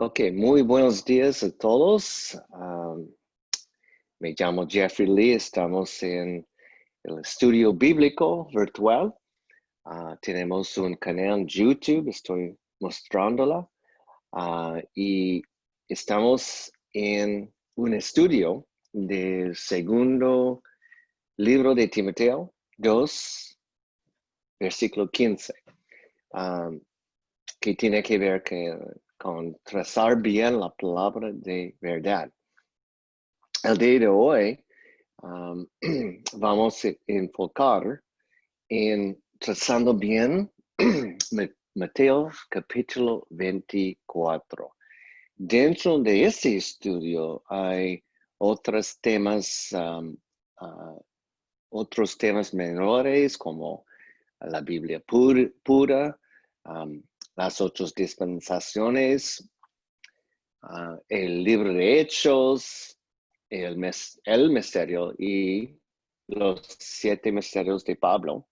Ok, muy buenos días a todos. Me llamo Jeffrey Lee, estamos en el estudio bíblico virtual. Tenemos un canal en YouTube, estoy mostrándola. Y estamos en un estudio del segundo libro de Timoteo 2, versículo 15. Que tiene que ver con trazar bien la palabra de verdad. El día de hoy vamos a enfocar en trazando bien Mateo capítulo 24. Dentro de este estudio hay otros temas, otros temas menores como la Biblia pura, las otras dispensaciones, el libro de Hechos, el misterio y los 7 misterios de Pablo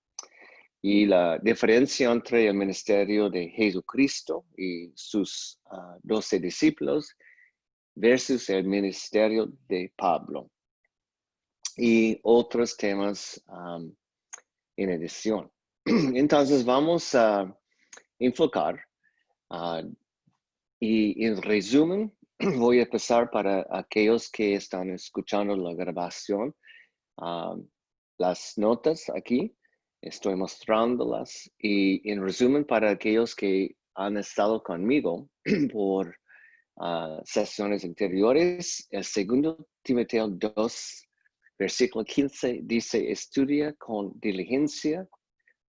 y la diferencia entre el ministerio de Jesucristo y sus 12 discípulos versus el ministerio de Pablo y otros temas en edición. Entonces vamos a enfocar y en resumen voy a empezar para aquellos que están escuchando la grabación. Las notas aquí, estoy mostrándolas y en resumen para aquellos que han estado conmigo por sesiones anteriores, el segundo Timoteo 2, versículo 15 dice, estudia con diligencia,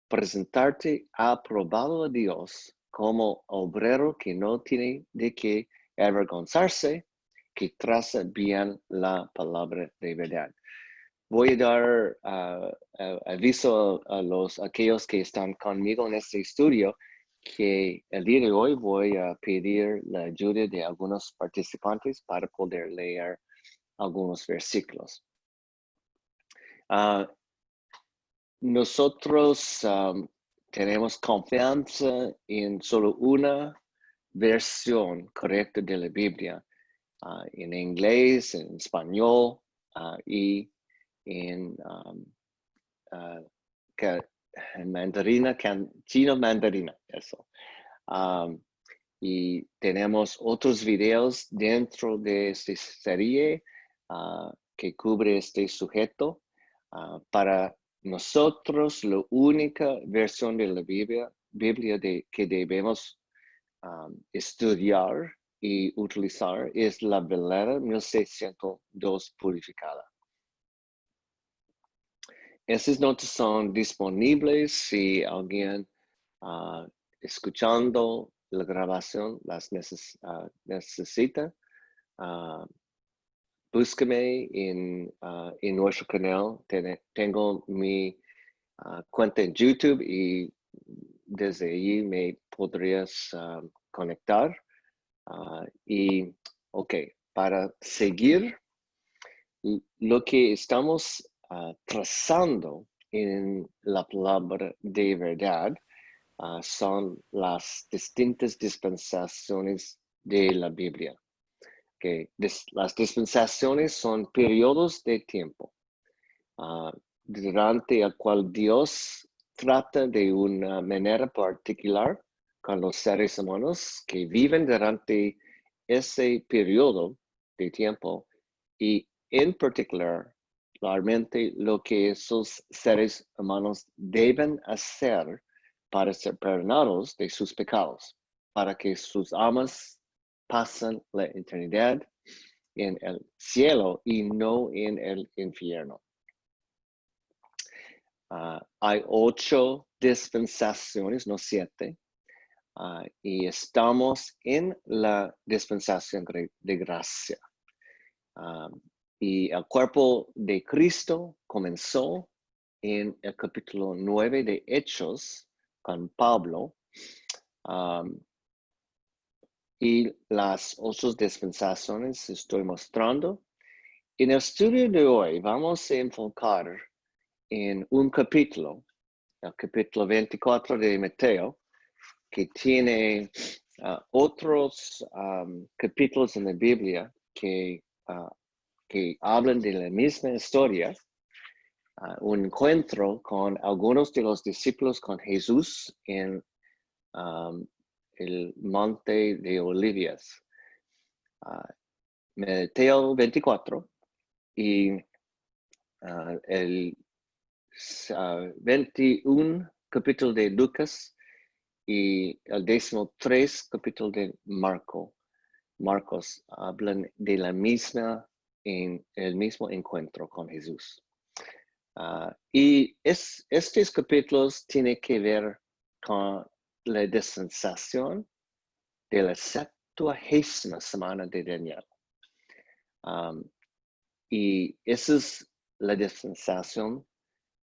presentarte aprobado a Dios como obrero que no tiene de qué avergonzarse, que traza bien la palabra de verdad. Voy a dar aviso a aquellos que están conmigo en este estudio que el día de hoy voy a pedir la ayuda de algunos participantes para poder leer algunos versículos. Nosotros tenemos confianza en solo una versión correcta de la Biblia, en inglés, en español y en mandarina, chino mandarina, eso. Y tenemos otros videos dentro de esta serie que cubre este sujeto. Para nosotros, la única versión de la Biblia que debemos estudiar y utilizar es la Valera 1602 purificada. Esas notas son disponibles si alguien escuchando la grabación las necesita. Búsqueme en nuestro canal. Tengo mi cuenta en YouTube y desde allí me podrías conectar. Y, ok, para seguir lo que estamos trazando en la palabra de verdad son las distintas dispensaciones de la Biblia. Okay. Las dispensaciones son periodos de tiempo durante el cual Dios trata de una manera particular con los seres humanos que viven durante ese periodo de tiempo y en particularmente lo que esos seres humanos deben hacer para ser perdonados de sus pecados, para que sus almas pasen la eternidad en el cielo y no en el infierno. Hay 8 dispensaciones, no 7, y estamos en la dispensación de gracia. Y el cuerpo de Cristo comenzó en el capítulo 9 de Hechos con Pablo. Y las otras dispensaciones estoy mostrando. En el estudio de hoy vamos a enfocar en un capítulo, el capítulo 24 de Mateo, que tiene otros capítulos en la Biblia que hablan de la misma historia, un encuentro con algunos de los discípulos con Jesús en el Monte de Olivos. Mateo 24 y el 21 capítulo de Lucas y el 13 capítulo de Marcos hablan de la misma en el mismo encuentro con Jesús. Y estos capítulos tienen que ver con la dispensación de la 70ª semana de Daniel. Y esa es la dispensación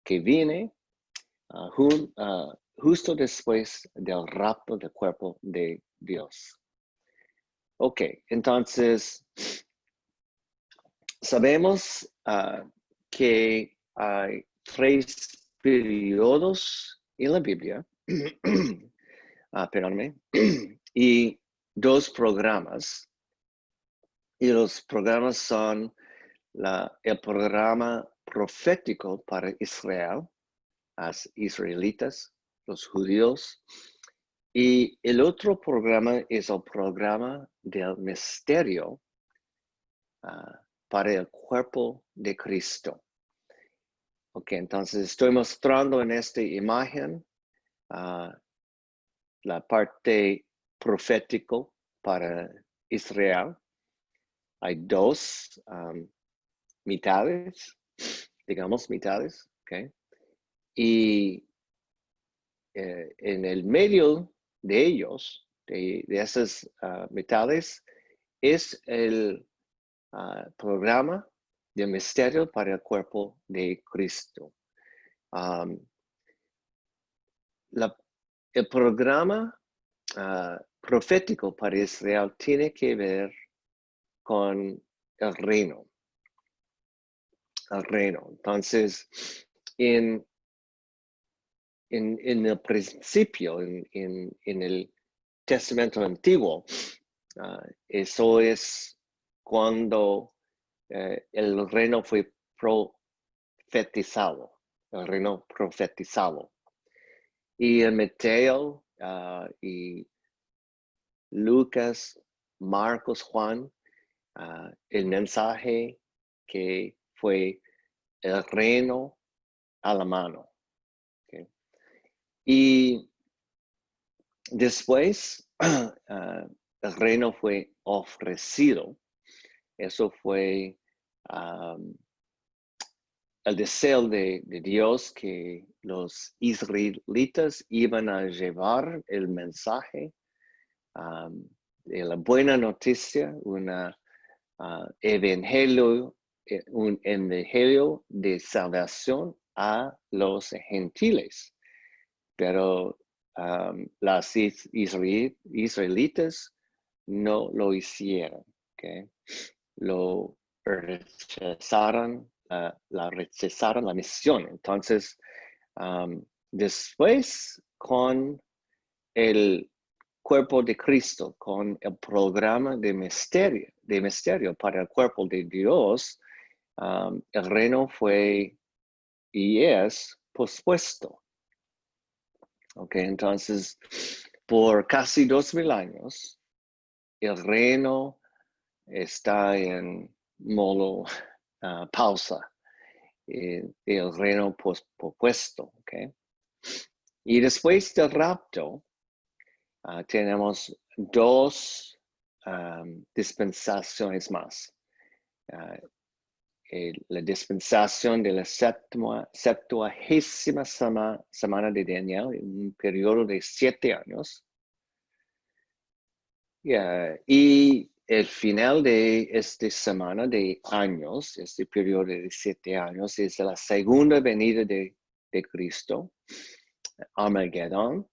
que viene justo después del rapto del cuerpo de Dios. Ok, entonces sabemos que hay 3 periodos en la Biblia, perdóname, y 2 programas. Y los programas son el programa profético para Israel, las israelitas, los judíos. Y el otro programa es el programa del misterio para el cuerpo de Cristo. Ok, entonces estoy mostrando en esta imagen la parte profético para Israel. Hay 2 mitades, digamos mitades, ok. Y en el medio de ellos, de esas mitades, es el programa de misterio para el cuerpo de Cristo. El programa profético para Israel tiene que ver con el reino. Entonces, en el principio, en el Testamento Antiguo, eso es cuando el reino fue profetizado, el reino profetizado. Y en Mateo y Lucas, Marcos, Juan, el mensaje que fue el reino a la mano. Okay. Y después el reino fue ofrecido. Eso fue el deseo de Dios que los israelitas iban a llevar el mensaje de la buena noticia, un evangelio de salvación a los gentiles. Pero las israelitas no lo hicieron. Okay. Lo rechazaron, rechazaron la misión. Entonces, después con el cuerpo de Cristo, con el programa de misterio para el cuerpo de Dios, el reino fue y es pospuesto. Okay, entonces, por casi 2000 años, el reino está en modo pausa, el reino pospuesto. Okay. Y después del rapto, tenemos 2 dispensaciones más. La dispensación de la 70ª semana de Daniel, en un periodo de 7 años. Y el final de esta semana de años, este periodo de 7 años, es la segunda venida de Cristo, Armageddon.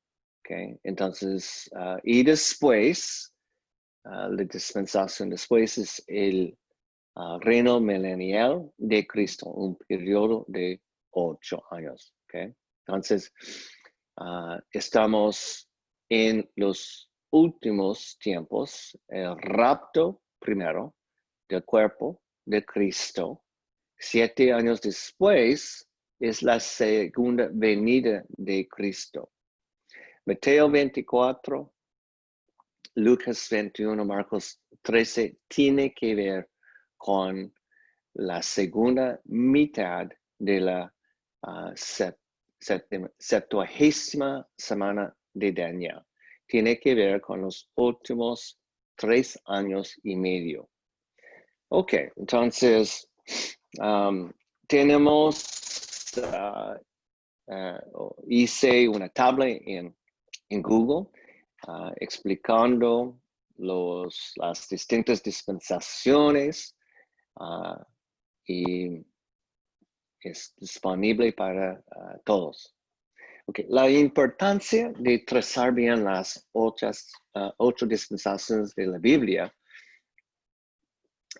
Okay. Entonces, y después, la dispensación después es el reino milenial de Cristo, un periodo de 8 años. Okay. Entonces, estamos en los últimos tiempos, el rapto primero del cuerpo de Cristo. 7 años después es la segunda venida de Cristo. Mateo 24, Lucas 21, Marcos 13 tiene que ver con la segunda mitad de la 70ª semana de Daniel. Tiene que ver con los últimos 3 años y medio. Ok, entonces hice una tabla en Google explicando las distintas dispensaciones y es disponible para todos. Okay. La importancia de trazar bien las 8 dispensaciones de la Biblia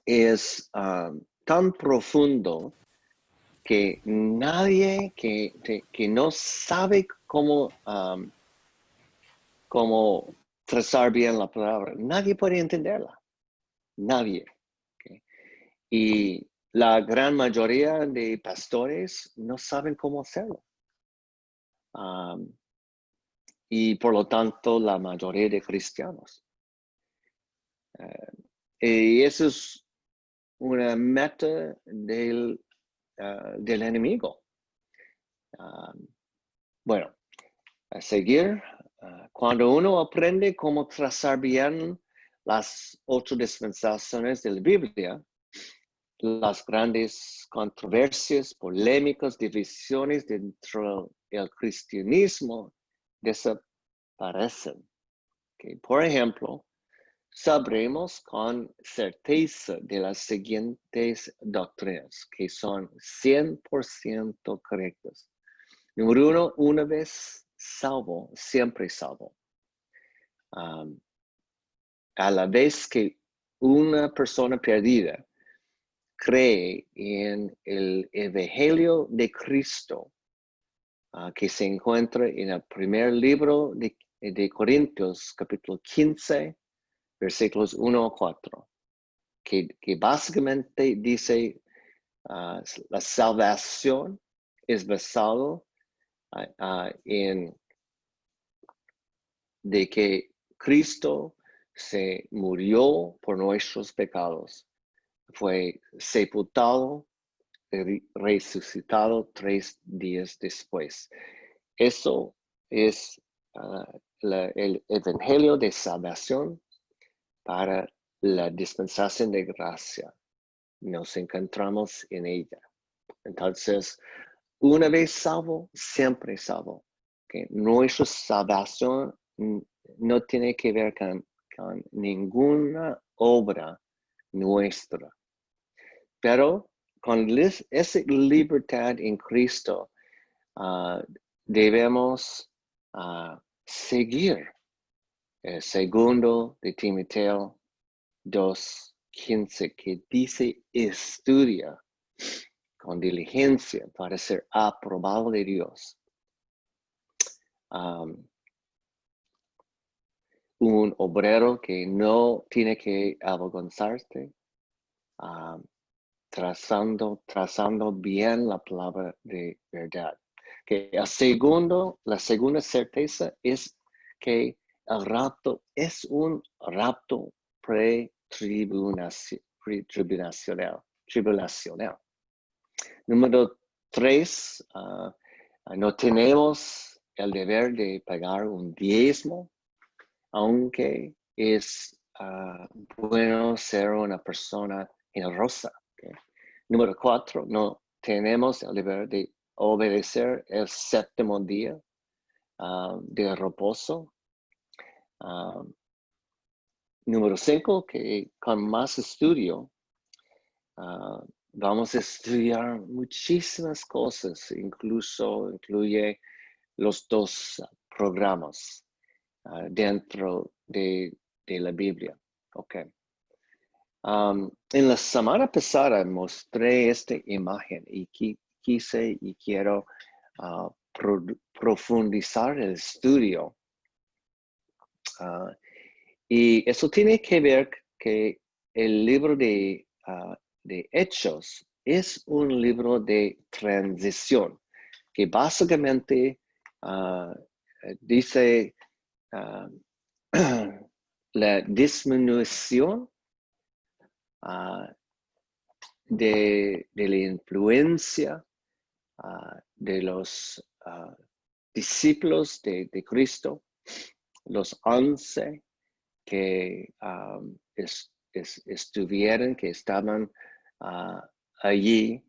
es tan profundo que nadie que no sabe cómo trazar bien la palabra, nadie puede entenderla. Nadie. Okay. Y la gran mayoría de pastores no saben cómo hacerlo. Y por lo tanto, la mayoría de cristianos. Y eso es una meta del enemigo. Bueno, a seguir, cuando uno aprende cómo trazar bien las 8 dispensaciones de la Biblia, las grandes controversias, polémicas, divisiones dentro del cristianismo desaparecen. Okay. Por ejemplo, sabremos con certeza de las siguientes doctrinas que son 100% correctas. Número 1, una vez salvo, siempre salvo. A la vez que una persona perdida cree en el Evangelio de Cristo, que se encuentra en el primer libro de Corintios, capítulo 15, versículos 1 a 4, que básicamente dice la salvación es basado en de que Cristo se murió por nuestros pecados, fue sepultado, resucitado 3 días después. Eso es el evangelio de salvación para la dispensación de gracia. Nos encontramos en ella. Entonces, una vez salvo, siempre salvo. Okay. Nuestra salvación no tiene que ver con ninguna obra nuestra. Pero con esa libertad en Cristo, debemos seguir el segundo de Timoteo 2:15, que dice: estudia con diligencia para ser aprobado de Dios. Un obrero que no tiene que avergonzarse, trazando bien la palabra de verdad. Que la segunda certeza es que el rapto es un rapto tribulacional. Número 3, no tenemos el deber de pagar un diezmo, aunque es bueno ser una persona generosa. Okay. Número 4, no tenemos el deber de obedecer el 7º día de reposo. Número 5, que con más estudio vamos a estudiar muchísimas cosas, incluye los 2 programas dentro de la Biblia. Okay. En la semana pasada mostré esta imagen y quise y quiero profundizar el estudio Y eso tiene que ver que el libro de Hechos es un libro de transición, que básicamente dice la disminución de la influencia de los discípulos de Cristo, los 11 que estuvieron, que estaban allí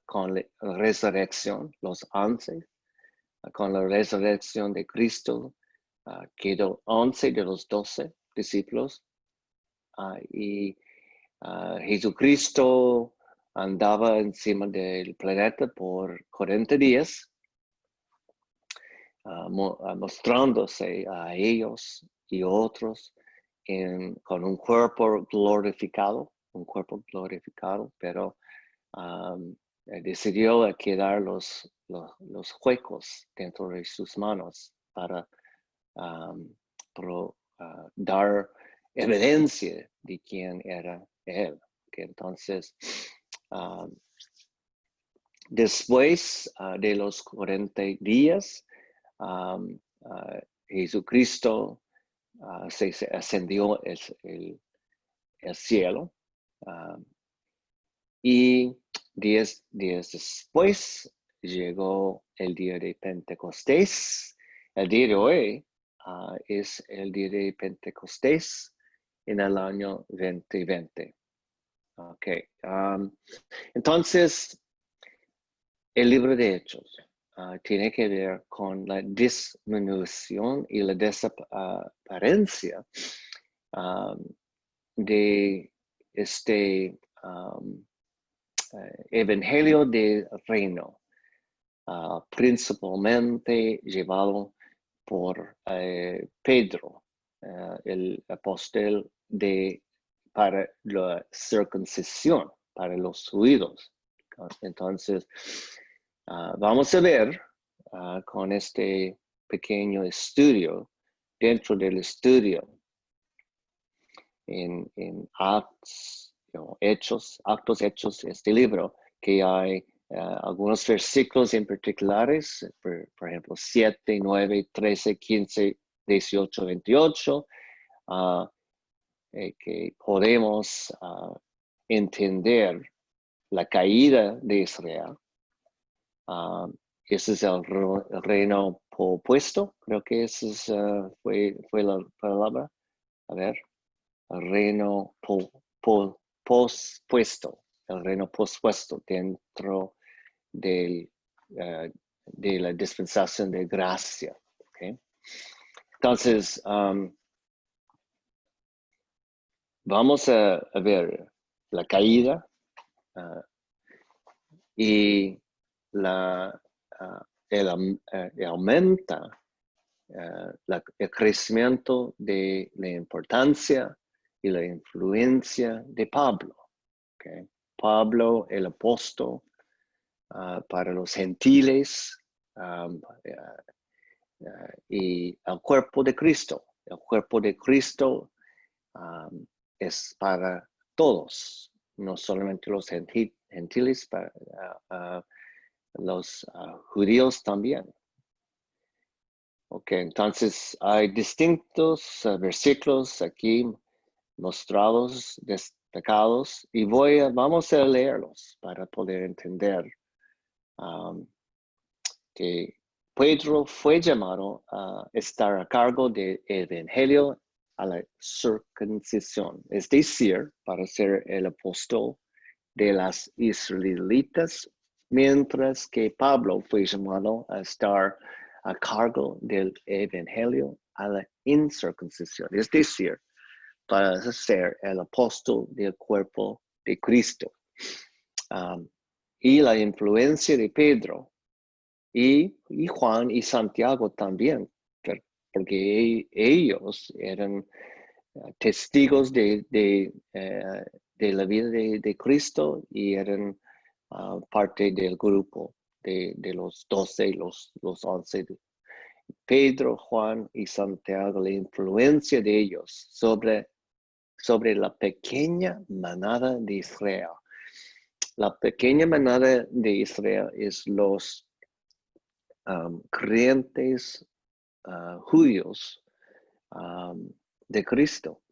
con la resurrección, los 11, con la resurrección de Cristo, quedó 11 de los 12 discípulos. Y Jesucristo andaba encima del planeta por 40 días, mostrándose a ellos y otros con un cuerpo glorificado, pero decidió quedar los huecos dentro de sus manos para dar evidencia de quién era él. Okay, entonces, después de los 40 días, Jesucristo se ascendió el cielo, y 10 días después llegó el día de Pentecostés. El día de hoy es el día de Pentecostés en el año 2020. Okay. Entonces, el libro de Hechos tiene que ver con la disminución y la desaparencia de este evangelio del reino, principalmente llevado por Pedro, el apóstol para la circuncisión, para los judíos. Entonces, vamos a ver con este pequeño estudio, dentro del estudio en Actos Hechos, este libro, que hay algunos versículos en particulares, por ejemplo, 7, 9, 13, 15, 18, 28, que podemos entender la caída de Israel. Ese es el reino opuesto, creo que esa fue la palabra. A ver, el reino pospuesto, el reino pospuesto dentro de la dispensación de gracia. Okay. Entonces, vamos a ver la caída y aumenta el crecimiento de la importancia y la influencia de Pablo. Okay. Pablo, el apóstol, para los gentiles y el cuerpo de Cristo. El cuerpo de Cristo es para todos, no solamente los gentiles, para los judíos también. Ok, entonces hay distintos versículos aquí mostrados, destacados, y vamos a leerlos para poder entender que Pedro fue llamado a estar a cargo del evangelio a la circuncisión, es decir, para ser el apóstol de las israelitas, mientras que Pablo fue llamado a estar a cargo del evangelio a la incircuncisión, es decir, para ser el apóstol del cuerpo de Cristo. Y la influencia de Pedro y Juan y Santiago también, porque ellos eran testigos de la vida de Cristo y eran parte del grupo de los 12, los 11 Pedro, Juan y Santiago, la influencia de ellos sobre la pequeña manada de Israel. La pequeña manada de Israel es los creyentes judíos de Cristo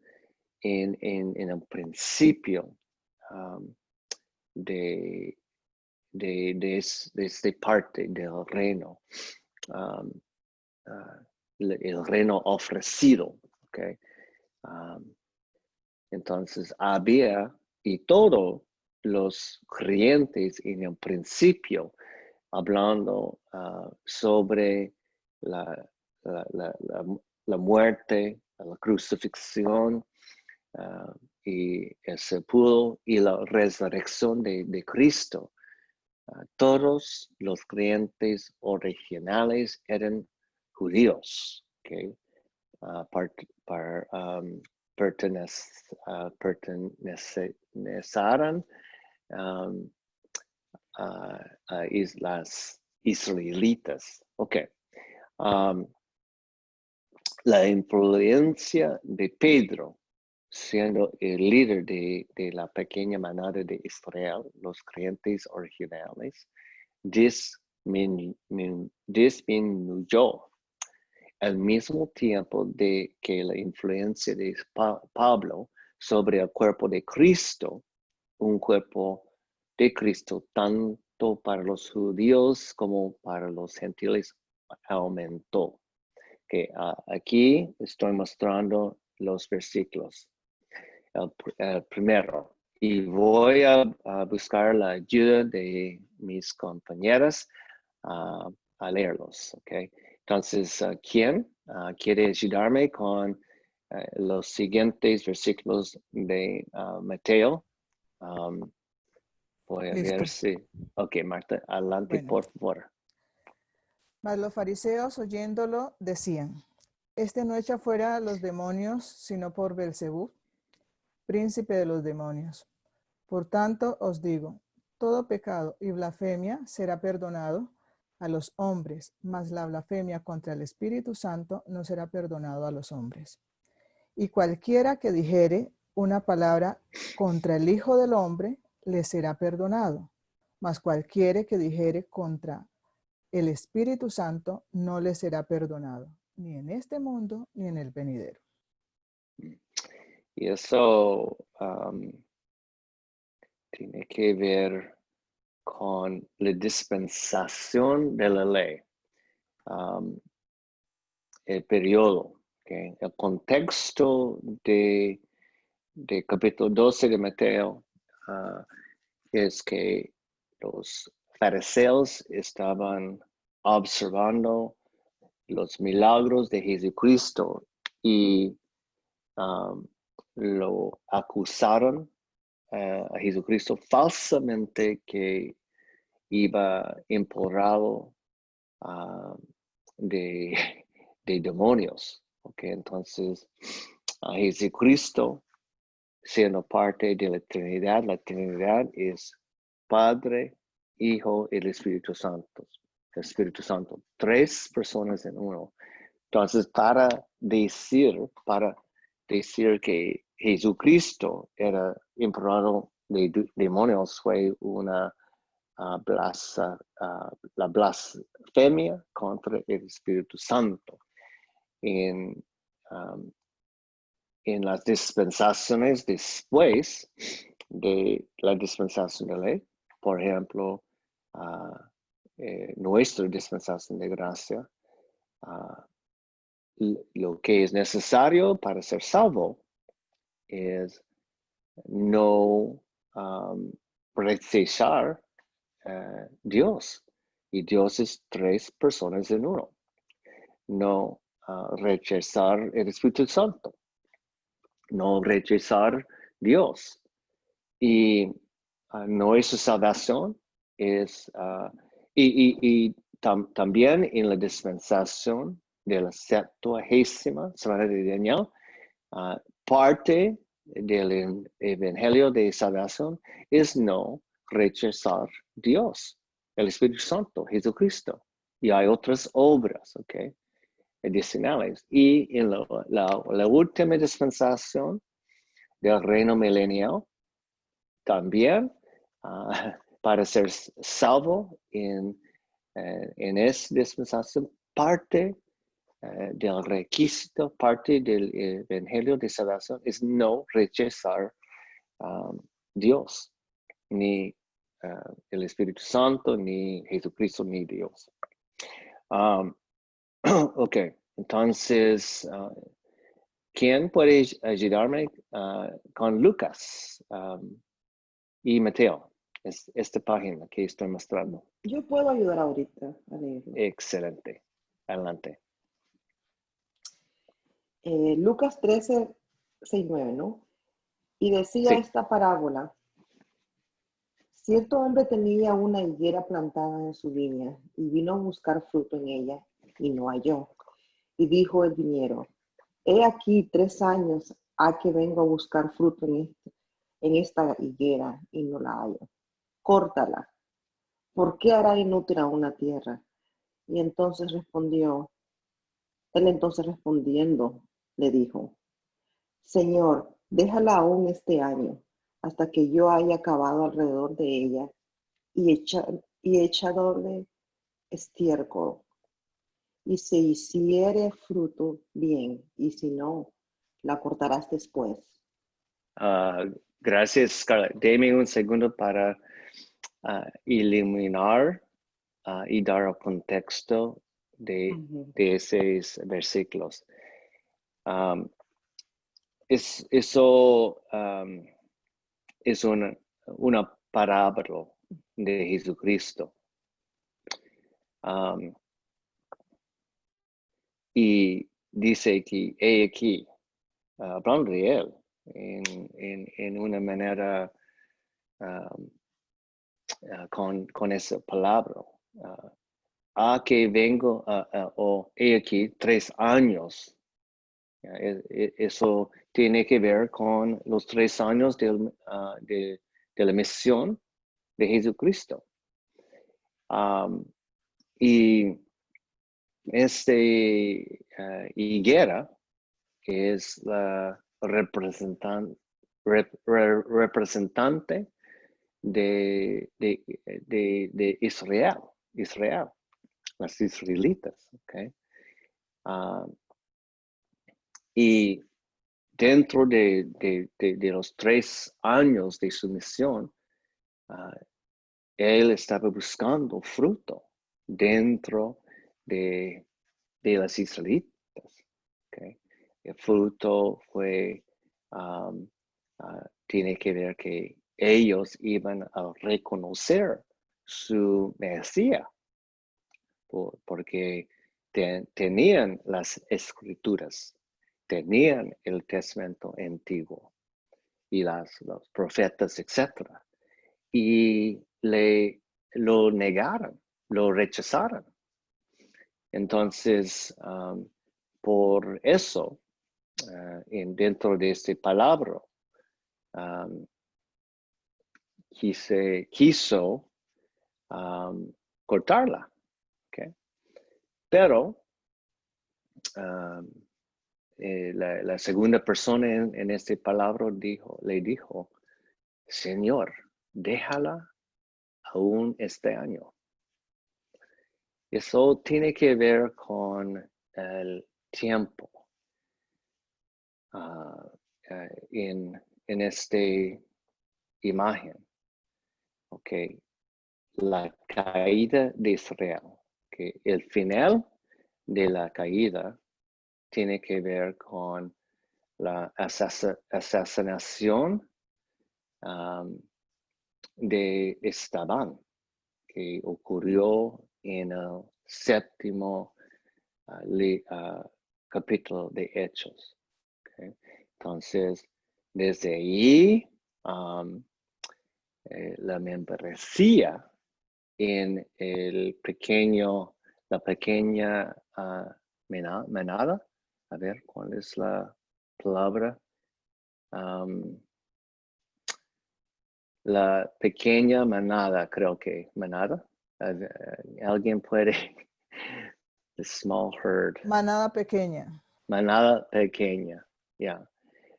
en el principio de esta parte del reino, el reino ofrecido. Okay. Entonces había, y todos los creyentes en el principio, hablando sobre la muerte, la crucifixión y el sepulcro y la resurrección de Cristo. Todos los creyentes originales eran judíos, okay? Pertenecieran a islas israelitas. Okay. La influencia de Pedro, siendo el líder de la pequeña manada de Israel, los creyentes originales, disminuyó al mismo tiempo de que la influencia de Pablo sobre el cuerpo de Cristo, un cuerpo de Cristo tanto para los judíos como para los gentiles, aumentó. Okay, aquí estoy mostrando los versículos. El primero. Y voy a buscar la ayuda de mis compañeras a leerlos. Okay. Entonces, ¿quién quiere ayudarme con los siguientes versículos de Mateo? Voy a Listo. ver si... Ok, Marta, adelante, Bueno. por favor. Mas los fariseos, oyéndolo, decían: Este no echa fuera los demonios, sino por Belcebú, príncipe de los demonios. Por tanto, os digo, todo pecado y blasfemia será perdonado a los hombres, mas la blasfemia contra el Espíritu Santo no será perdonado a los hombres. Y cualquiera que dijere una palabra contra el Hijo del Hombre, le será perdonado, mas cualquiera que dijere contra el Espíritu Santo no le será perdonado, ni en este mundo, ni en el venidero. Y eso tiene que ver con la dispensación de la ley, el periodo, okay? El contexto de capítulo 12 de Mateo es que los fariseos estaban observando los milagros de Jesucristo y lo acusaron a Jesucristo falsamente que iba empoderado de demonios. Okay, entonces, Jesucristo, siendo parte de la Trinidad es Padre, Hijo y el Espíritu Santo. El Espíritu Santo, 3 personas en uno. Entonces, para decir que Jesucristo era emperado de demonios fue una la blasfemia contra el Espíritu Santo. En las dispensaciones después de la dispensación de ley, por ejemplo, nuestra dispensación de gracia, lo que es necesario para ser salvo es no rechazar Dios. Y Dios es 3 personas en uno. No rechazar el Espíritu Santo. No rechazar Dios. Y nuestra salvación es, también en la dispensación de la 70ª semana de Daniel, parte del evangelio de salvación es no rechazar Dios, el Espíritu Santo, Jesucristo. Y hay otras obras, ¿ok? adicionales. Y en la última dispensación del reino milenial, también para ser salvo en esa dispensación, parte del requisito, parte del evangelio de salvación es no rechazar Dios, ni el Espíritu Santo, ni Jesucristo, ni Dios. Ok, entonces, ¿quién puede ayudarme con Lucas y Mateo? Es esta página que estoy mostrando. Yo puedo ayudar ahorita a leerlo. Excelente. Adelante. Lucas 13, 6, 9, ¿no? Y decía Sí. esta parábola. Cierto hombre tenía una higuera plantada en su viña y vino a buscar fruto en ella y no halló. Y dijo el viñero, he aquí 3 años ha que vengo a buscar fruto en esta higuera y no la hallo. Córtala. ¿Por qué hará inútil a una tierra? Y entonces entonces respondiendo, le dijo, Señor, déjala aún este año, hasta que yo haya acabado alrededor de ella y echadole estiércol. Y si hiciere fruto, bien, y si no, la cortarás después. Gracias, Scarlett. Deme un segundo para iluminar y dar el contexto de esos versículos. Eso es una parábola de Jesucristo. Y dice que he aquí, hablando de él en una manera con esa palabra. A que vengo o he aquí 3 años. Eso tiene que ver con los 3 años de la misión de Jesucristo. Y higuera es la representante de Israel, las israelitas. Okay. Y dentro de los 3 años de su misión, él estaba buscando fruto dentro de las israelitas. Okay. El fruto fue, tiene que ver que ellos iban a reconocer su Mesías, porque tenían las escrituras, tenían el testamento antiguo y los profetas, etc. Y lo negaron, lo rechazaron. Entonces, por eso, dentro de este palabra, quiso cortarla. Okay. Pero la segunda persona en este palabra le dijo, Señor, déjala aún este año. Eso tiene que ver con el tiempo. En esta imagen, okay, la caída de Israel, que el final de la caída tiene que ver con la asesinación de Esteban, que ocurrió en el 7º capítulo de Hechos. Okay. Entonces, desde ahí, la membresía en la pequeña manada. A ver, ¿cuál es la palabra? La pequeña manada, creo que manada. ¿Alguien puede The small herd. Manada pequeña. Manada pequeña. Yeah.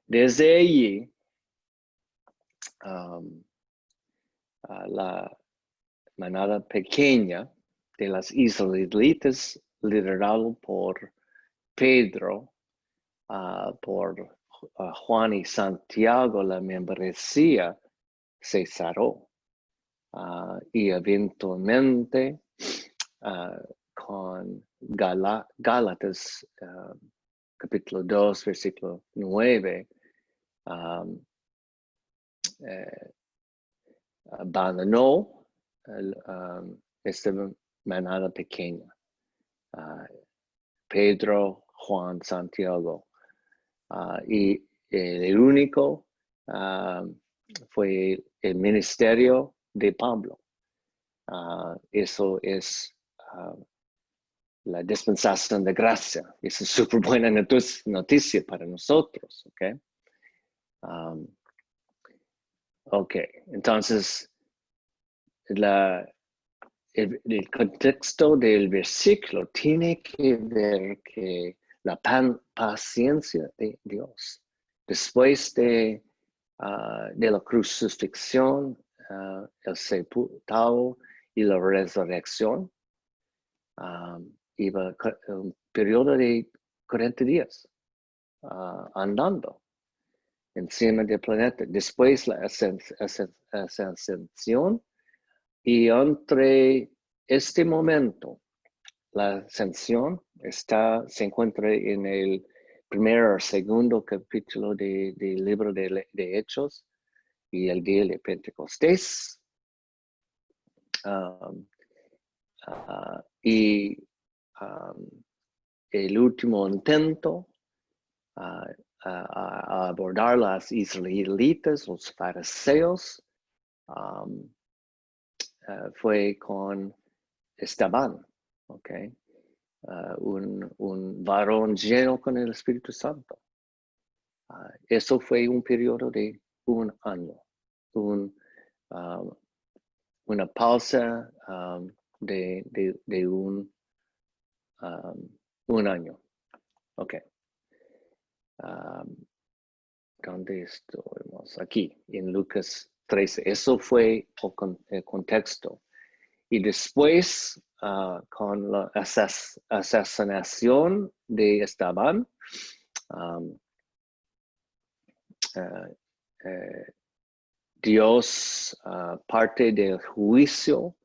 Desde allí, la manada pequeña de las israelitas, liderado por Pedro, por Juan y Santiago, la membresía se cerró. Y eventualmente con Gálatas, capítulo 2, versículo 9, abandonó esta manada pequeña. Pedro, Juan, Santiago. Y el único fue el ministerio de Pablo. Eso es la dispensación de gracia. Es una súper buena noticia para nosotros. Ok, entonces el contexto del versículo tiene que ver que la paciencia de Dios después de la crucifixión, el sepultado y la resurrección, iba un periodo de 40 días andando encima del planeta. Después la ascensión, y entre este momento, la ascensión se encuentra en el primer o segundo capítulo del libro de Hechos y el día de Pentecostés. El último intento a abordar las israelitas, los fariseos, fue con Esteban, un varón lleno con el Espíritu Santo. Eso fue un periodo de un año, una pausa de un año. Ok. ¿Dónde estamos? Aquí, en Lucas 13. Eso fue el contexto. Y después, con la asesinación de Esteban, Dios, parte del juicio,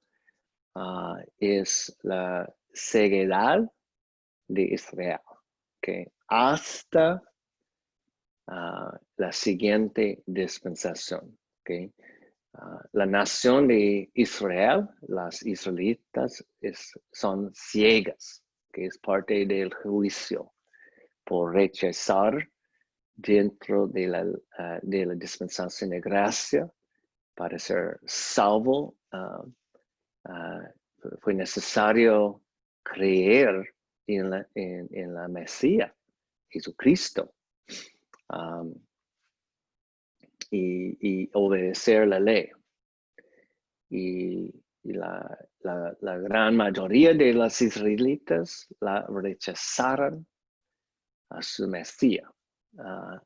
es la ceguedad de Israel, hasta la siguiente dispensación. La nación de Israel, las israelitas, son ciegas, que es parte del juicio por rechazar dentro de la dispensación de gracia para ser salvo. Fue necesario creer en la Mesías, Jesucristo, y obedecer la ley. Y la gran mayoría de las israelitas la rechazaron a su Mesías,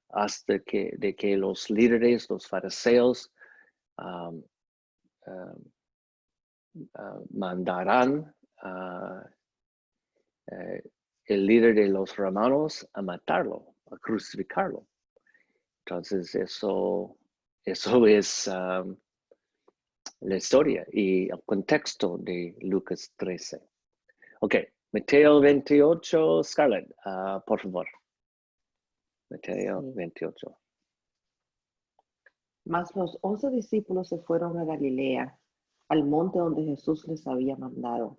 hasta que los líderes, los fariseos, mandarán el líder de los romanos a matarlo, a crucificarlo. Entonces eso es la historia y el contexto de Lucas 13. Ok, Mateo 28, Scarlett, por favor. Mateo 28. Mas los 11 discípulos se fueron a Galilea, al monte donde Jesús les había mandado.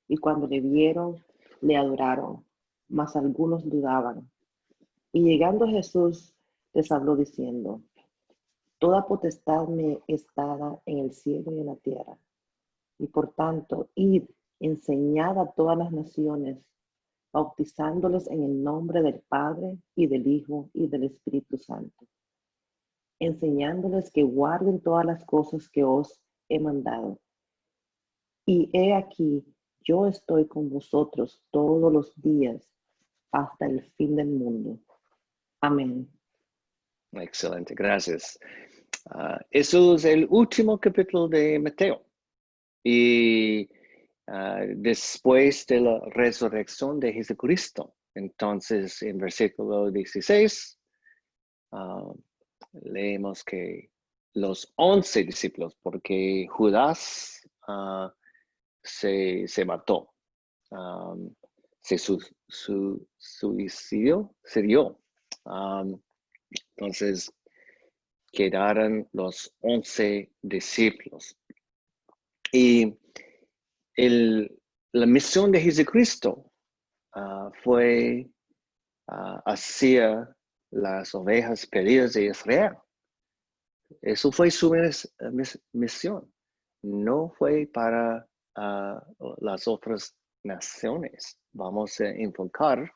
Y cuando le vieron, le adoraron, mas algunos dudaban. Y llegando Jesús, les habló diciendo: Toda potestad me es dada en el cielo y en la tierra. Y por tanto, id, enseñad a todas las naciones, bautizándoles en el nombre del Padre, y del Hijo, y del Espíritu Santo, enseñándoles que guarden todas las cosas que os he mandado. Y he aquí, yo estoy con vosotros todos los días hasta el fin del mundo. Amén. Excelente, gracias. Eso es el último capítulo de Mateo. Y después de la resurrección de Jesucristo. Entonces, en versículo 16, leemos que los 11 discípulos, porque Judas se mató, se suicidó. Entonces, quedaron los 11 discípulos. Y la misión de Jesucristo fue hacia las ovejas perdidas de Israel. Eso fue su misión. No fue para las otras naciones. Vamos a enfocar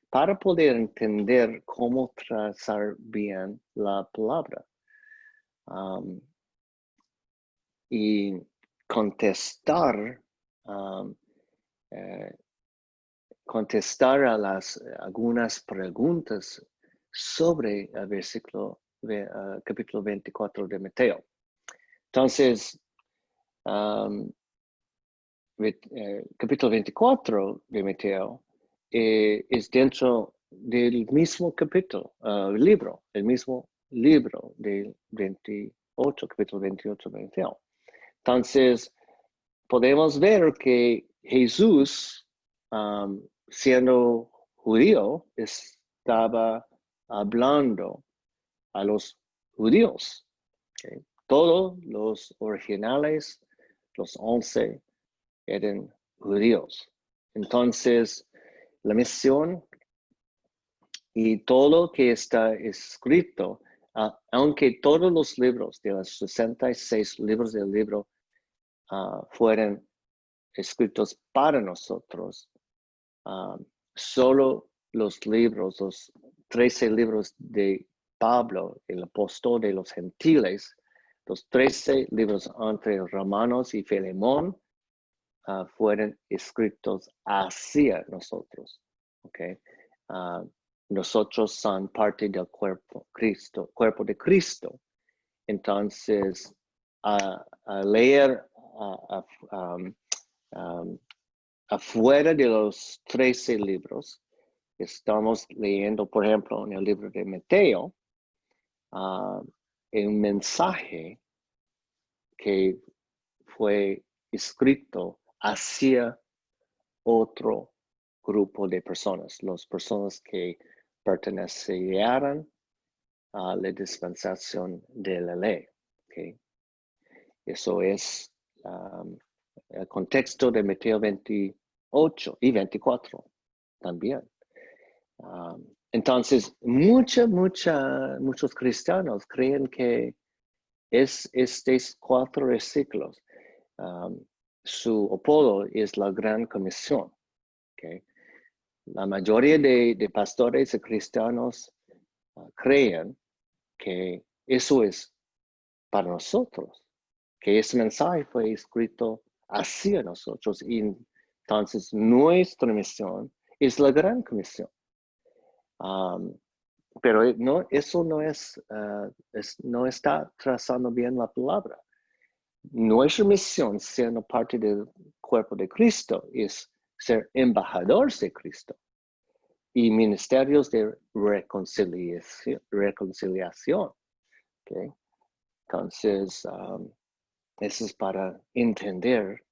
para poder entender cómo trazar bien la palabra. Y contestar a algunas preguntas sobre el capítulo 24 de Mateo. Entonces, capítulo 24 de Mateo es dentro del mismo capítulo, el mismo libro del capítulo 28 de Mateo. Entonces, podemos ver que Jesús, siendo judío, estaba hablando a los judíos. Okay. Todos los originales, los 11, eran judíos. Entonces, la misión y todo lo que está escrito, aunque todos los libros de los 66 libros del libro fueran escritos para nosotros, solo los 13 libros de Pablo, el apóstol de los gentiles, los 13 libros entre Romanos y Filemón, fueron escritos hacia nosotros. Okay? Nosotros son parte del cuerpo de Cristo. Entonces, a leer afuera de los 13 libros, estamos leyendo, por ejemplo, en el libro de Mateo, un mensaje que fue escrito hacia otro grupo de personas, las personas que pertenecieran a la dispensación de la ley. Okay. Eso es el contexto de Mateo 28 y 24 también. Entonces, muchos cristianos creen que estos 4 versículos, su apodo es la Gran Comisión. Okay. La mayoría de pastores y cristianos creen que eso es para nosotros, que ese mensaje fue escrito hacia nosotros y entonces nuestra misión es la Gran Comisión. Pero eso no está trazando bien la palabra. Nuestra misión, siendo parte del cuerpo de Cristo, es ser embajadores de Cristo y ministerios de reconciliación. Okay. Entonces, eso es para entender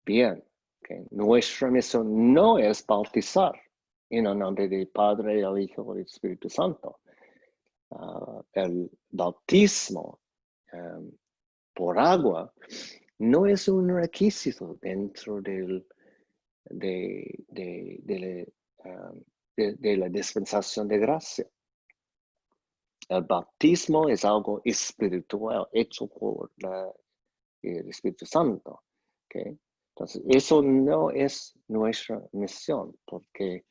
bien. Okay. Nuestra misión no es bautizar en el nombre del Padre, del Hijo y del Espíritu Santo. El bautismo por agua no es un requisito dentro de la dispensación de gracia. El bautismo es algo espiritual hecho por el Espíritu Santo. Okay. Entonces, eso no es nuestra misión, porque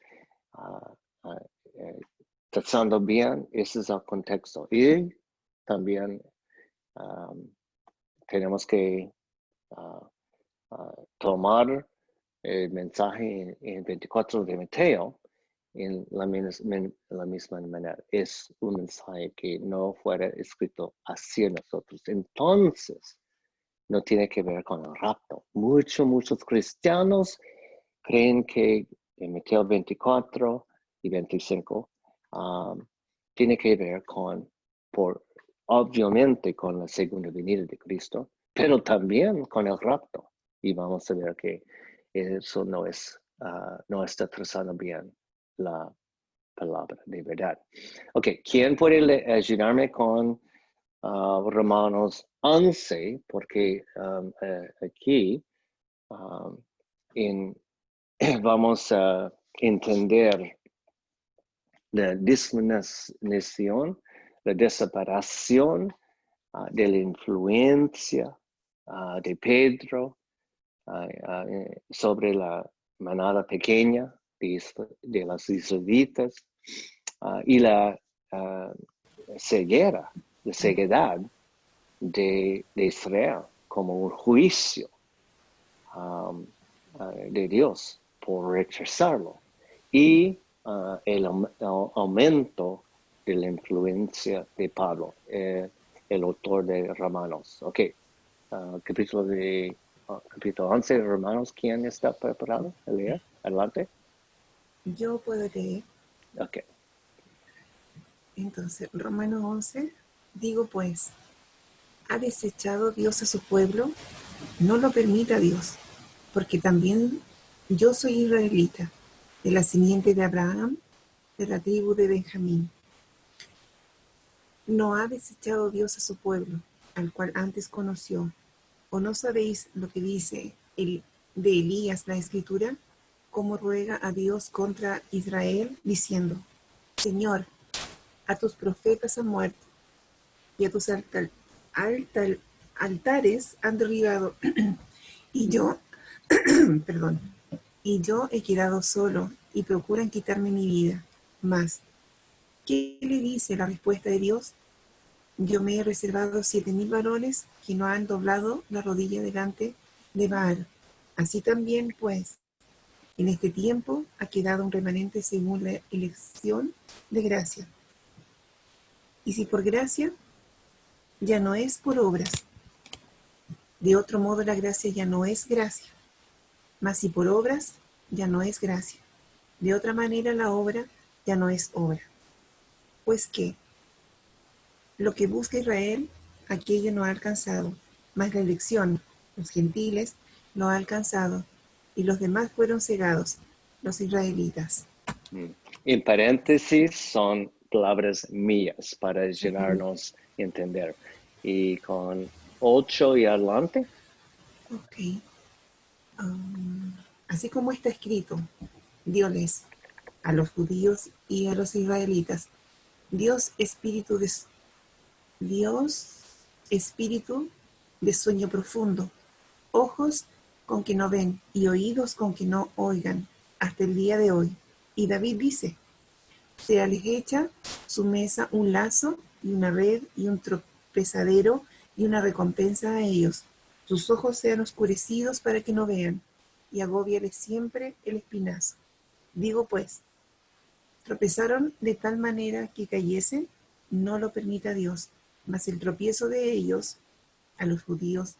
trazando bien, ese es el contexto. Y también tenemos que tomar el mensaje en 24 de Mateo en la misma manera. Es un mensaje que no fuera escrito hacia nosotros. Entonces, no tiene que ver con el rapto. Muchos cristianos creen que en Mateo 24 y 25 tiene que ver obviamente con la segunda venida de Cristo, pero también con el rapto. Y vamos a ver que eso no está trazando bien la palabra de verdad. Ok, ¿quién puede ayudarme con Romanos 11? Porque aquí vamos a entender la disminución, la desaparición de la influencia de Pedro sobre la manada pequeña de las israelitas y la ceguedad de Israel como un juicio de Dios por rechazarlo y el aumento de la influencia de Pablo, el autor de Romanos. Ok, capítulo 11 de Romanos, ¿quién está preparado a leer? Adelante. Yo puedo leer. Ok. Entonces, Romanos 11, digo pues, ¿ha desechado Dios a su pueblo? No lo permita Dios, porque también yo soy israelita, de la simiente de Abraham, de la tribu de Benjamín. ¿No ha desechado Dios a su pueblo, al cual antes conoció? ¿O no sabéis lo que dice de Elías la Escritura? ¿Cómo ruega a Dios contra Israel, diciendo, Señor, a tus profetas han muerto, y a tus altares han derribado, y yo, perdón, y yo he quedado solo, y procuran quitarme mi vida. Mas, ¿qué le dice la respuesta de Dios? Yo me he reservado 7,000 varones que no han doblado la rodilla delante de Baal. Así también, pues, en este tiempo ha quedado un remanente según la elección de gracia. Y si por gracia, ya no es por obras. De otro modo la gracia ya no es gracia. Mas si por obras, ya no es gracia. De otra manera la obra ya no es obra. Pues que lo que busca Israel, aquello no ha alcanzado, mas la elección, los gentiles, lo ha alcanzado, y los demás fueron cegados, los israelitas. En paréntesis son palabras mías para ayudarnos a entender. Y con 8 y adelante. Ok. Así como está escrito, Dios a los judíos y a los israelitas, Dios espíritu de sueño profundo, ojos con que no ven y oídos con que no oigan, hasta el día de hoy. Y David dice, sea les hecha su mesa un lazo y una red y un tropezadero y una recompensa a ellos. Sus ojos sean oscurecidos para que no vean, y agóbiales siempre el espinazo. Digo pues, tropezaron de tal manera que cayesen, no lo permita Dios, mas el tropiezo de ellos, a los judíos,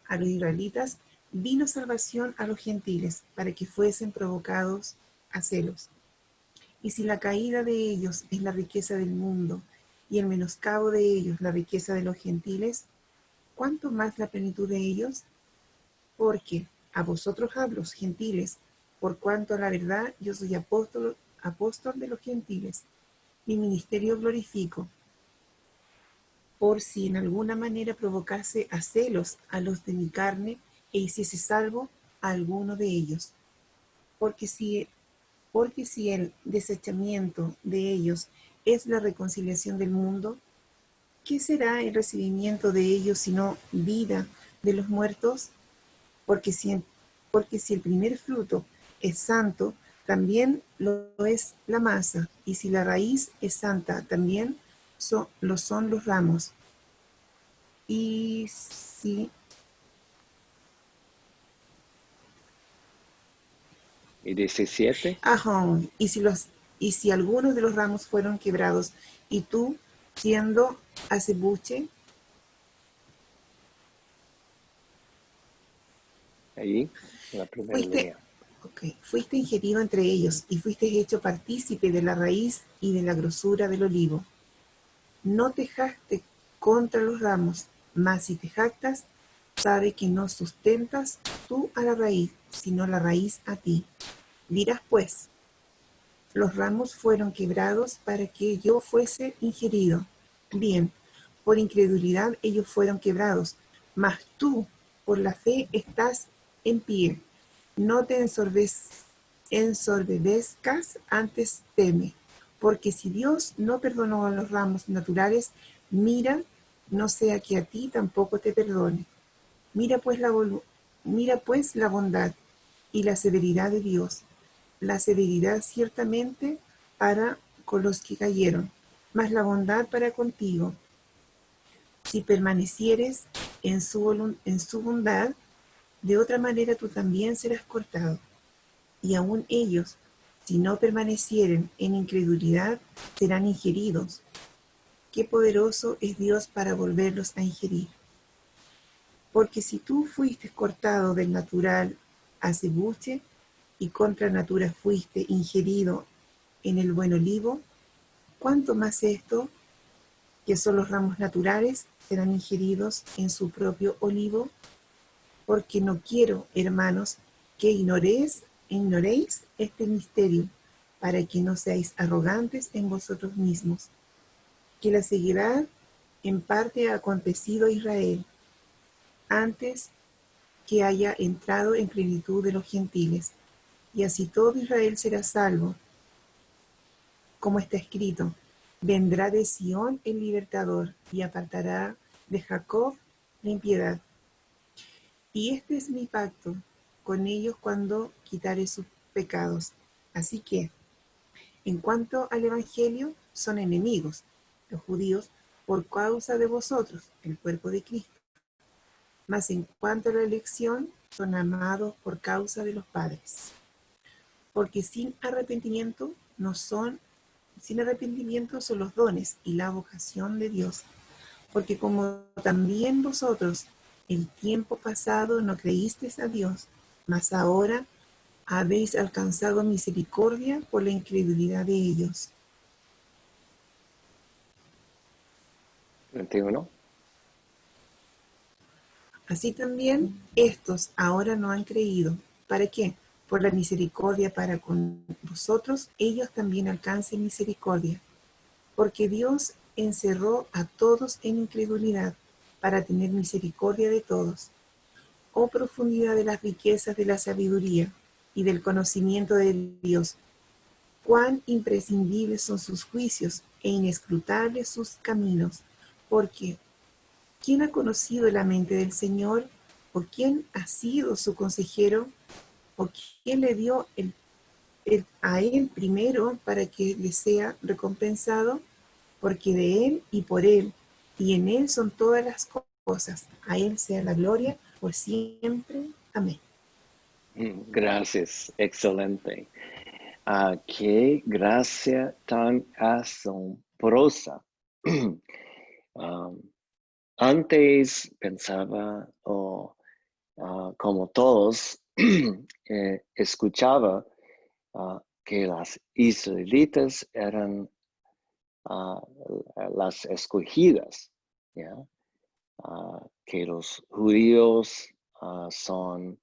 a los israelitas, vino salvación a los gentiles, para que fuesen provocados a celos. Y si la caída de ellos es la riqueza del mundo, y el menoscabo de ellos la riqueza de los gentiles, ¿cuánto más la plenitud de ellos? Porque a vosotros hablo, gentiles, por cuanto a la verdad yo soy apóstol de los gentiles. Mi ministerio glorifico, por si en alguna manera provocase a celos a los de mi carne e hiciese salvo a alguno de ellos. Porque si el desechamiento de ellos es la reconciliación del mundo, ¿qué será el recibimiento de ellos sino vida de los muertos? Porque si el primer fruto es santo, también lo es la masa, y si la raíz es santa, también lo son los ramos. Y si Y 17. Ajá, y si algunos de los ramos fueron quebrados, y tú, siendo acebuche, Ahí, la primera fuiste, línea. fuiste ingerido entre ellos, y fuiste hecho partícipe de la raíz y de la grosura del olivo. No te jactes contra los ramos, mas si te jactas, sabe que no sustentas tú a la raíz, sino la raíz a ti. Dirás pues, los ramos fueron quebrados para que yo fuese ingerido. Bien, por incredulidad ellos fueron quebrados, mas tú por la fe estás en pie. No te ensorbezcas, antes teme, porque si Dios no perdonó a los ramos naturales, mira, no sea que a ti tampoco te perdone. Mira pues la bondad y la severidad de Dios, la severidad ciertamente para con los que cayeron, mas la bondad para contigo, si permanecieres en su bondad, de otra manera tú también serás cortado. Y aun ellos, si no permanecieren en incredulidad, serán ingeridos. Qué poderoso es Dios para volverlos a ingerir. Porque si tú fuiste cortado del natural acebuche, y contra natura fuiste ingerido en el buen olivo, ¿cuánto más esto, que son los ramos naturales, serán ingeridos en su propio olivo? Porque no quiero, hermanos, que ignoréis este misterio, para que no seáis arrogantes en vosotros mismos, que la ceguedad en parte ha acontecido a Israel, antes que haya entrado en plenitud de los gentiles, y así todo Israel será salvo, como está escrito: vendrá de Sión el libertador, y apartará de Jacob la impiedad. Y este es mi pacto con ellos cuando quitare sus pecados. Así que, en cuanto al Evangelio, son enemigos los judíos por causa de vosotros, el cuerpo de Cristo. Mas en cuanto a la elección, son amados por causa de los padres. Porque sin arrepentimiento son los dones y la vocación de Dios. Porque como también vosotros el tiempo pasado no creísteis a Dios, mas ahora habéis alcanzado misericordia por la incredulidad de ellos. 21. Así también estos ahora no han creído. ¿Para qué? Por la misericordia para con vosotros, ellos también alcancen misericordia. Porque Dios encerró a todos en incredulidad para tener misericordia de todos. Oh profundidad de las riquezas de la sabiduría y del conocimiento de Dios. Cuán imprescindibles son sus juicios e inescrutables sus caminos. Porque ¿quién ha conocido la mente del Señor? ¿O quién ha sido su consejero? ¿O quién le dio a él primero para que le sea recompensado? Porque de él y por él y en él son todas las cosas. A él sea la gloria por siempre. Amén. Gracias, excelente. Qué gracia tan asombrosa. Antes pensaba, como todos, escuchaba que las israelitas eran las escogidas, ¿ya? Que los judíos son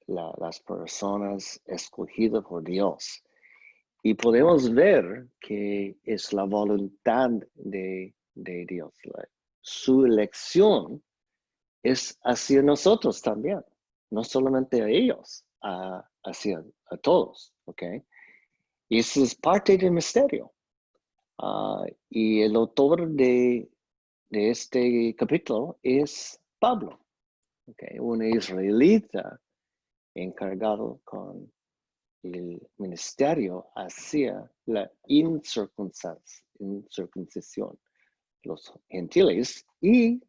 las personas escogidas por Dios. Y podemos ver que es la voluntad de Dios. Su elección es hacia nosotros también, no solamente a ellos, hacia a todos, ¿ok? Y eso es parte del misterio. Y el autor de este capítulo es Pablo, ¿ok? Un israelita encargado con el ministerio hacia la incircuncisión, los gentiles, y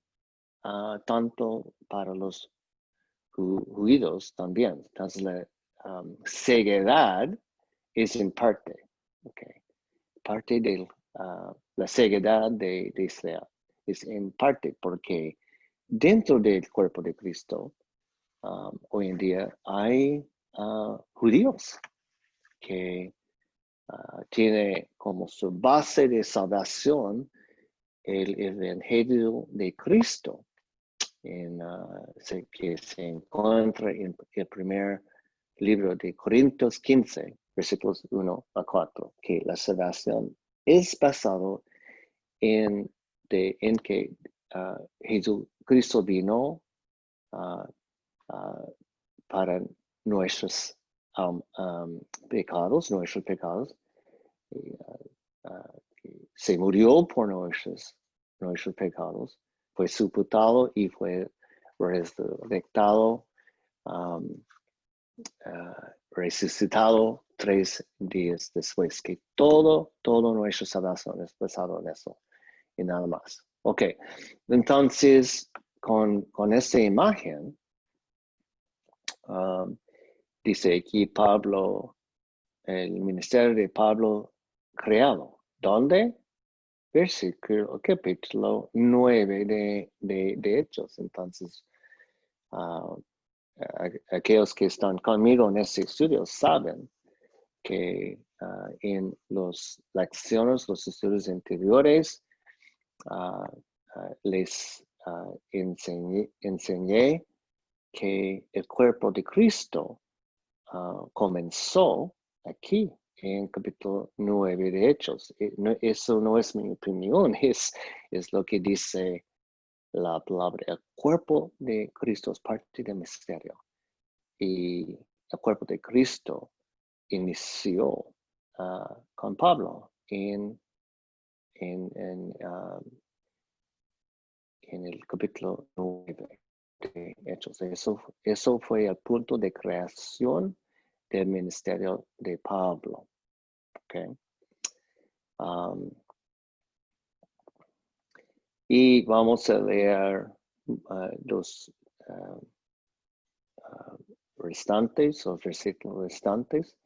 tanto para los judíos también. Entonces la ceguedad es en parte, okay. Parte de la ceguedad de Israel es en parte porque dentro del cuerpo de Cristo hoy en día hay judíos que tiene como su base de salvación el evangelio de Cristo, que se encuentra en el primer libro de Corintios 15, versículos 1 a 4, que la salvación es basado en que Jesucristo vino para nuestros pecados, se murió por nuestros pecados, fue sepultado y fue resucitado, resucitado 3 días después, que todo nuestra salvación es basado en eso y nada más. Ok, entonces con esta imagen, dice aquí Pablo, el ministerio de Pablo creado. ¿Dónde? Versículo, capítulo 9 de Hechos. Entonces, aquellos que están conmigo en este estudio saben que en las lecciones, los estudios anteriores, les enseñé que el cuerpo de Cristo comenzó aquí en capítulo 9 de Hechos. Eso no es mi opinión, es lo que dice la palabra. El cuerpo de Cristo es parte del misterio. Y el cuerpo de Cristo inició con Pablo en el capítulo 9 de Hechos. Eso fue el punto de creación del ministerio de Pablo. Okay. Y vamos a leer los restantes, los versículos restantes.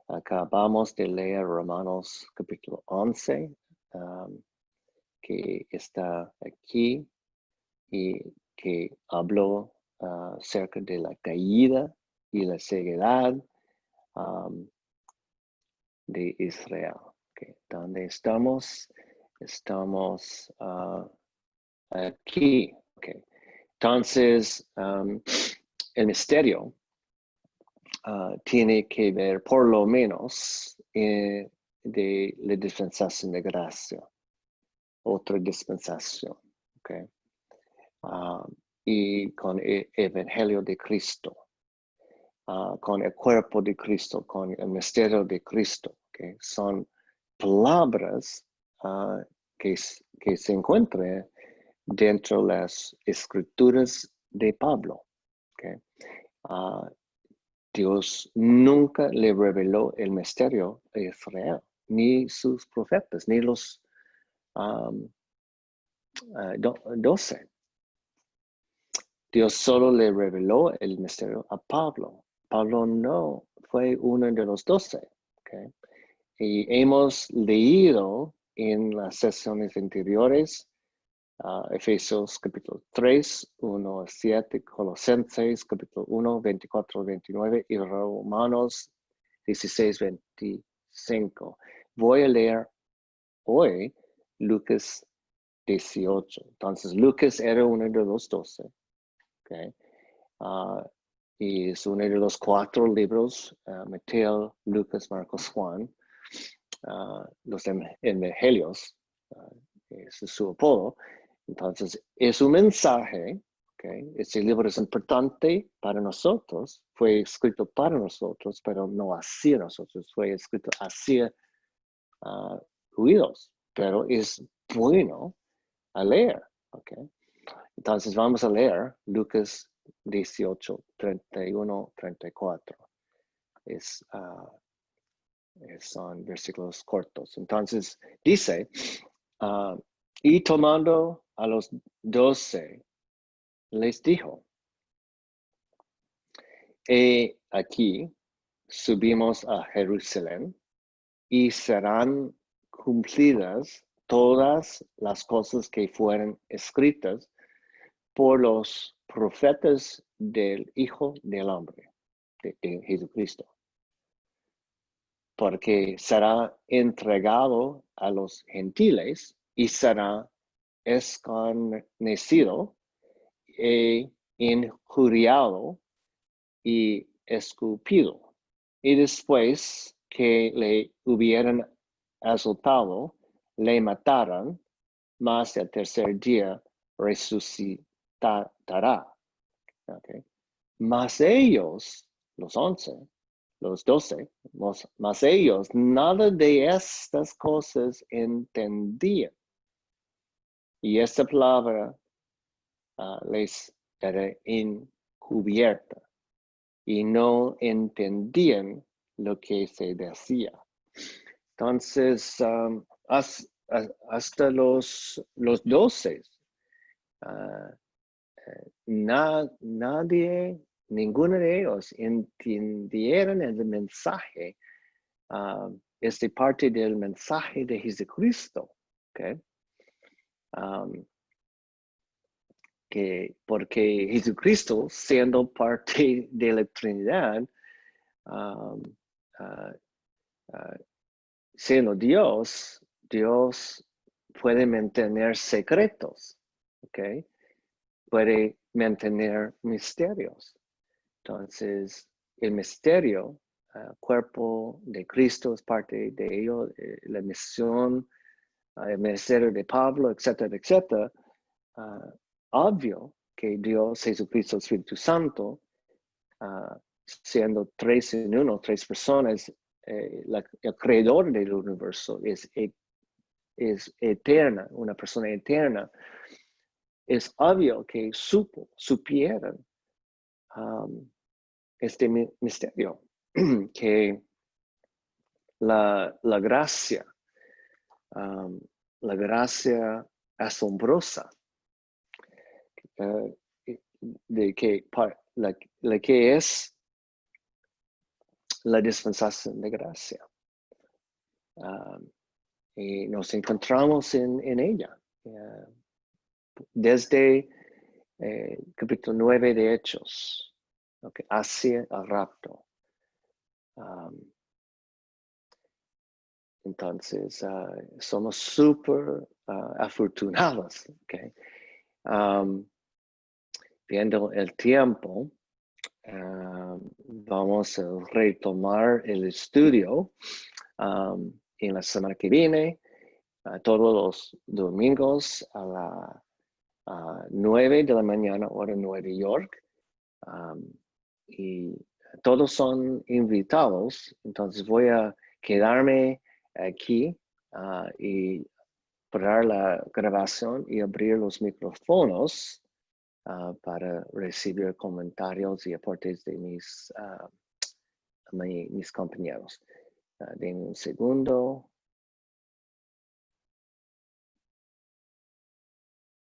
Acabamos de leer Romanos capítulo 11, que está aquí y que habló acerca de la caída y la ceguedad de Israel. Okay. ¿Dónde estamos? Estamos aquí. Okay. Entonces, el misterio tiene que ver por lo menos de la dispensación de gracia, otra dispensación. Okay. Y con el evangelio de Cristo. Con el cuerpo de Cristo, con el misterio de Cristo, que son palabras que se encuentran dentro de las escrituras de Pablo. Okay. Dios nunca le reveló el misterio a Israel, ni sus profetas, ni los 12. Dios solo le reveló el misterio a Pablo. Pablo no fue uno de los 12. Okay. Y hemos leído en las sesiones anteriores Efesios capítulo 3, 1 a 7, Colosenses capítulo 1, 24 29 y Romanos 16, 25. Voy a leer hoy Lucas 18. Entonces, Lucas era uno de los 12. Okay. Y es uno de los 4 libros, Mateo, Lucas, Marcos, Juan, los evangelios, ese es su apodo. Entonces, es un mensaje, okay. Este libro es importante para nosotros, fue escrito para nosotros, pero no hacia nosotros, fue escrito hacia judíos, pero es bueno a leer, okay. Entonces, vamos a leer Lucas 18, 31, 34. Son versículos cortos. Entonces, dice, y tomando a los 12, les dijo, aquí subimos a Jerusalén y serán cumplidas todas las cosas que fueron escritas por los profetas del Hijo del Hombre, de Jesucristo. Porque será entregado a los gentiles y será escarnecido e injuriado y escupido. Y después que le hubieran azotado, le mataron, mas el tercer día resucitará. Okay. Mas ellos, los 11, los 12, mas ellos nada de estas cosas entendían. Y esta palabra les era encubierta y no entendían lo que se decía. Entonces, hasta los 12, nadie, ninguno de ellos entendieron el mensaje, parte del mensaje de Jesucristo. Okay? Porque Jesucristo, siendo parte de la Trinidad, siendo Dios puede mantener secretos, ¿ok? Puede mantener misterios. Entonces, el misterio, cuerpo de Cristo es parte de ello, la misión, el ministerio de Pablo, etcétera, etcétera. Obvio que Dios, Jesucristo, Espíritu Santo, siendo 3 en 1, 3 personas, el creador del universo es eterna, una persona eterna. Es obvio que supieran este misterio, que la gracia asombrosa, de que la que es la dispensación de gracia. Y nos encontramos en ella. Desde capítulo 9 de Hechos, okay, hacia el rapto. Entonces, somos súper afortunados. Okay? Viendo el tiempo, vamos a retomar el estudio en la semana que viene, todos los domingos a las 9 de la mañana, hora Nueva York. Y todos son invitados, entonces voy a quedarme aquí y parar la grabación y abrir los micrófonos para recibir comentarios y aportes de mis compañeros. Denme un segundo.